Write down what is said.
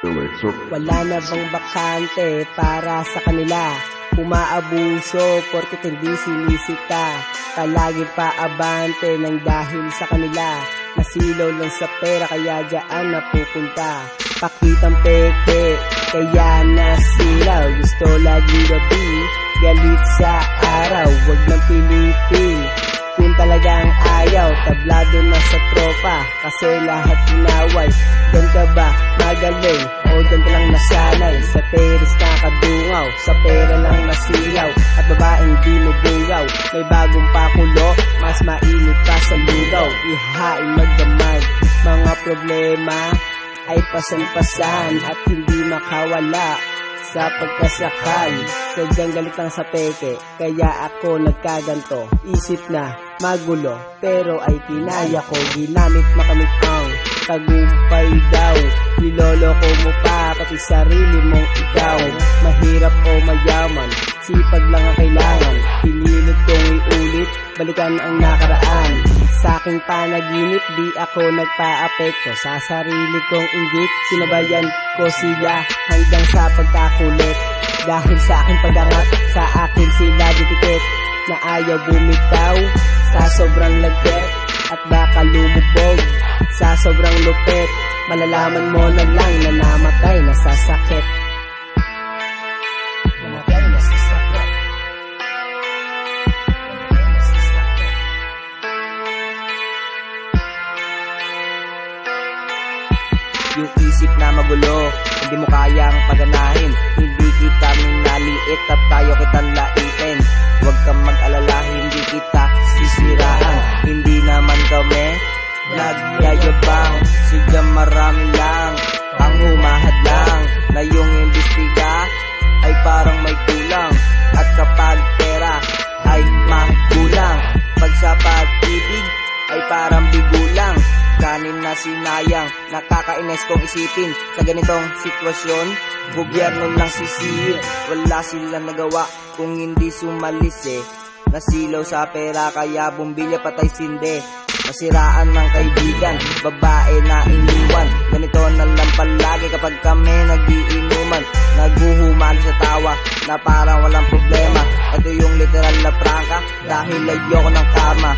Wala na bang bakante para sa kanila? Umaabuso porket hindi sinisita. Palagi pa abante ng dahil sa kanila. Nasilaw lang sa pera kaya dyan napupunta. Pakitang peke kaya nasilaw. Gusto lagi gabi, galit sa araw. Wag nang pilitin kung talagang ayaw. Tablado na sa tropa kasi lahat inaway. Diyan ka ba magaling o diyan ka lang nasanay? Sa teres nakadungaw, sa pera lang nasilaw. At babaeng di mo bungaw, may bagong pakulo, mas mainit pa sa lugaw. Ihain magdamag, mga problema ay pasan-pasan at hindi makawala sa pagkasakal. Sadyang galit lang sa peke kaya ako nagkaganto. Isip na magulo pero ay kinaya ko. Ginamit makamit ang tagumpay daw. Niloloko mo pa pati sarili mong ikaw. Mahirap o mayaman, sipag lang ang kailangan. Pinilit kong iulit, balikan ang nakaraan. Sa aking panaginip di ako nagpa-apekto. Sa sarili kong inggit, sinabayan ko sila hanggang sa pagkakulit. Dahil sa aking pagangat, sa akin sila didikit. Na ayaw bumitaw sa sobrang lagkit at baka lumubog sa sobrang lupit. Malalaman mo na lang na namatay na sa sakit. Namatay na sa sakit. Namatay na sa sakit. Yung isip na magulo, hindi mo kayang paganahin. Hindi kita minaliit at tayo kitang laitin. Huwag kang mag-alala, hindi kita sisiraan. Hindi naman kami nagyayabang. Sadyang marami lang ang humahadlang. Na yung imbestiga ay parang may kulang. At kapag pera ay makulang. Pag sa pag-ibig ay parang bigulang. Kanin na sinayang, nakakainis kong isipin. Sa ganitong sitwasyon, gobyerno lang sisihin. Wala silang nagawa kung hindi sumalis Nasilaw sa pera kaya bumbilya patay sinde. Masiraan ng kaibigan, babae na iniwan. Ganito na lang palagi kapag kami nagiinuman. Naguhumalo sa tawa na parang walang problema. Ito yung literal na prangka dahil ayoko ng karma.